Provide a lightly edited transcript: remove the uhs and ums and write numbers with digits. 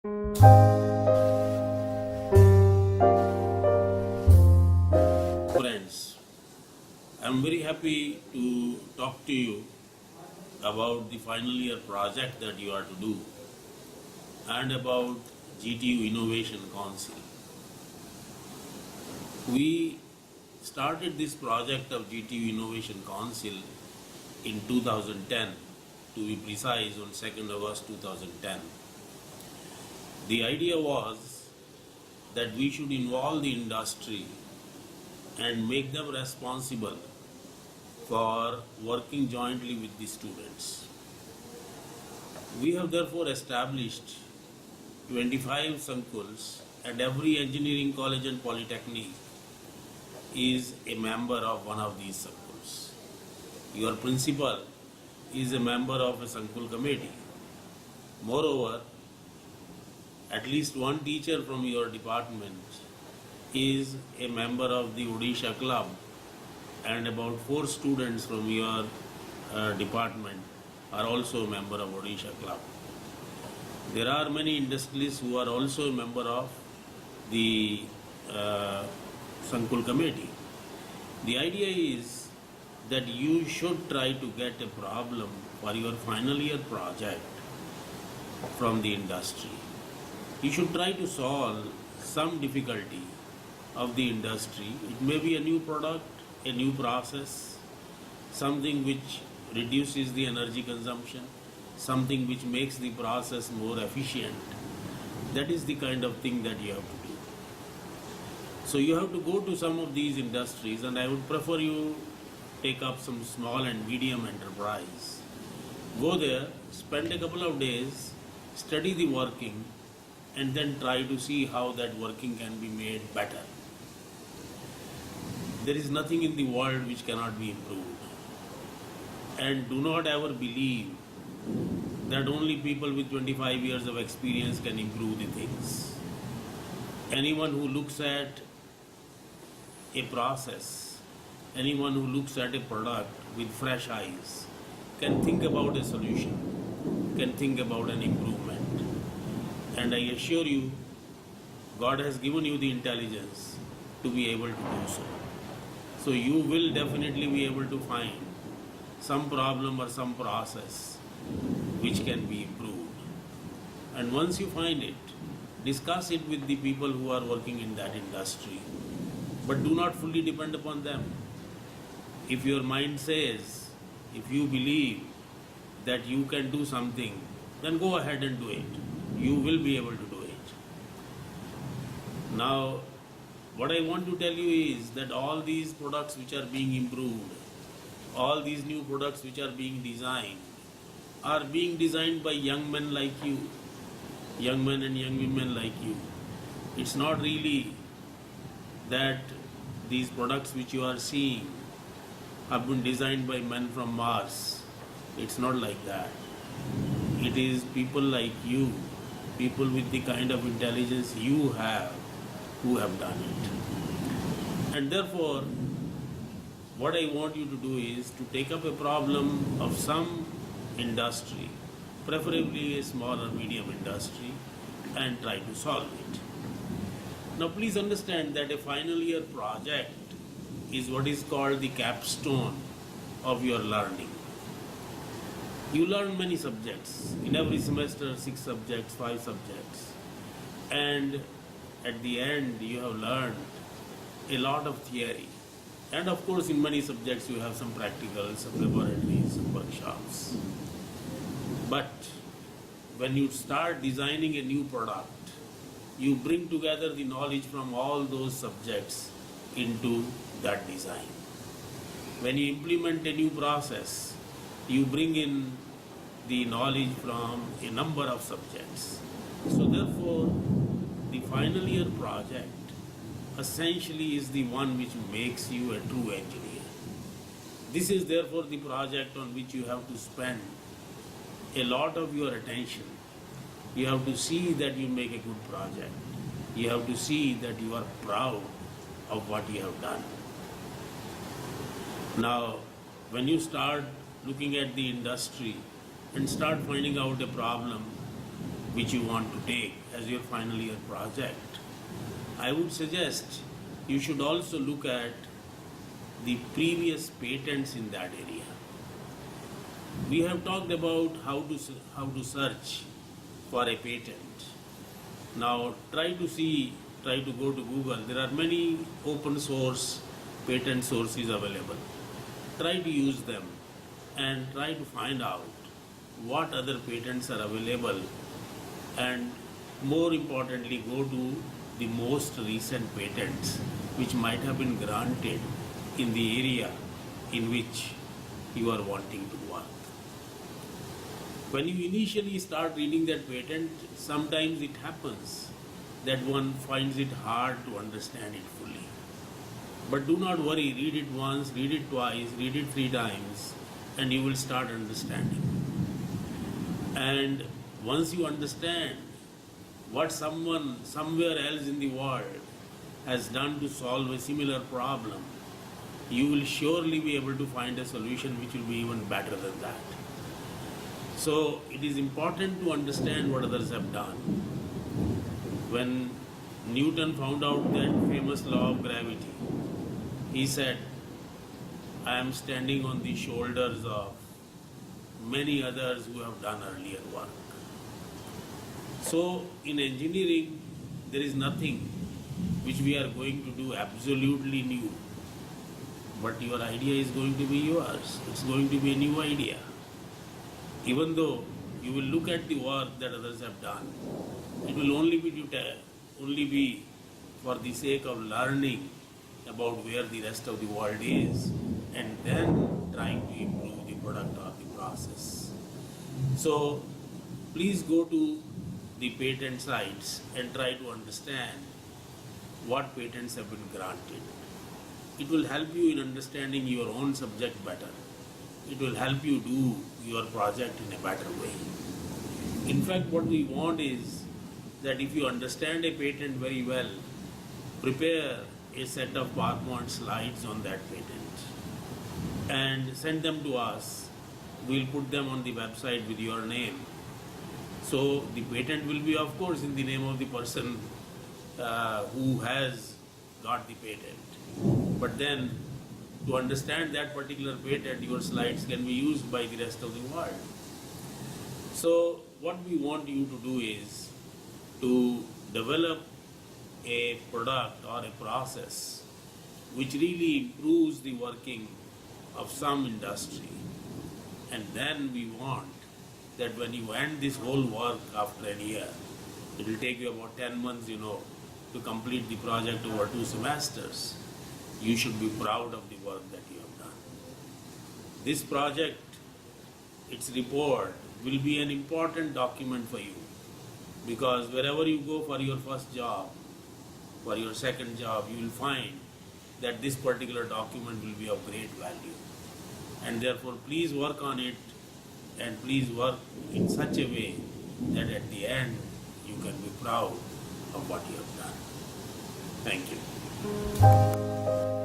Friends, I'm very happy to talk to you about the final year project that you are to do and about GTU Innovation Council. We started this project of GTU Innovation Council in 2010, to be precise, on 2nd August 2010. The idea was that we should involve the industry and make them responsible for working jointly with the students. We have therefore established 25 Sankuls, and every engineering college and polytechnic is a member of one of these Sankuls. Your principal is a member of a Sankul committee. Moreover, at least one teacher from your department is a member of the Odisha club, and about 4 students from your department are also a member of Odisha club. There are many industrialists who are also a member of the Sankul committee. The idea is that you should try to get a problem for your final year project from the industry. You should try to solve some difficulty of the industry. It may be a new product, a new process, something which reduces the energy consumption, something which makes the process more efficient. That is the kind of thing that you have to do. So you have to go to some of these industries, and I would prefer you take up some small and medium enterprise. Go there, spend a couple of days, study the working, and then try to see how that working can be made better. There is nothing in the world which cannot be improved. And do not ever believe that only people with 25 years of experience can improve the things. Anyone who looks at a process, anyone who looks at a product with fresh eyes can think about a solution, can think about an improvement. And I assure you, God has given you the intelligence to be able to do so. So you will definitely be able to find some problem or some process which can be improved. And once you find it, discuss it with the people who are working in that industry. But do not fully depend upon them. If your mind says, if you believe that you can do something, then go ahead and do it. You will be able to do it. Now, what I want to tell you is that all these products which are being improved, all these new products which are being designed by young men like you, young men and young women like you. It's not really that these products which you are seeing have been designed by men from Mars. It's not like that. It is people like you, people with the kind of intelligence you have, who have done it. And therefore, what I want you to do is to take up a problem of some industry, preferably a small or medium industry, and try to solve it. Now please understand that a final year project is what is called the capstone of your learning. You learn many subjects. In every semester, 6 subjects, 5 subjects. And at the end, you have learned a lot of theory. And of course, in many subjects, you have some practicals, some laboratories, some workshops. But when you start designing a new product, you bring together the knowledge from all those subjects into that design. When you implement a new process, you bring in the knowledge from a number of subjects. So therefore, the final year project essentially is the one which makes you a true engineer. This is therefore the project on which you have to spend a lot of your attention. You have to see that you make a good project. You have to see that you are proud of what you have done. Now, when you start looking at the industry and start finding out a problem which you want to take as your final year project, I would suggest you should also look at the previous patents in that area. We have talked about how to search for a patent. Now try to go to Google. There are many open source patent sources available. Try to use them and try to find out what other patents are available, and more importantly, go to the most recent patents which might have been granted in the area in which you are wanting to work. When you initially start reading that patent, sometimes it happens that one finds it hard to understand it fully. But do not worry, read it once, read it twice, read it 3 times, and you will start understanding. And once you understand what someone somewhere else in the world has done to solve a similar problem, you will surely be able to find a solution which will be even better than that. So it is important to understand what others have done. When Newton found out that famous law of gravity, he said, I am standing on the shoulders of many others who have done earlier work. So in engineering, there is nothing which we are going to do absolutely new. But your idea is going to be yours. It's going to be a new idea. Even though you will look at the work that others have done, it will only be for the sake of learning about where the rest of the world is, and then trying to improve the product or the process. So please go to the patent sites and try to understand what patents have been granted. It will help you in understanding your own subject better. It will help you do your project in a better way. In fact, what we want is that if you understand a patent very well, prepare a set of PowerPoint slides on that patent and send them to us. We'll put them on the website with your name. So the patent will be, of course, in the name of the person who has got the patent. But then, to understand that particular patent, your slides can be used by the rest of the world. So what we want you to do is to develop a product or a process which really improves the working of some industry. And then we want that when you end this whole work after a year, it will take you about 10 months, to complete the project over 2 semesters. You should be proud of the work that you have done. This project, its report, will be an important document for you, because wherever you go for your first job, for your second job, you will find that this particular document will be of great value. And therefore, please work on it, and please work in such a way that at the end you can be proud of what you have done. Thank you.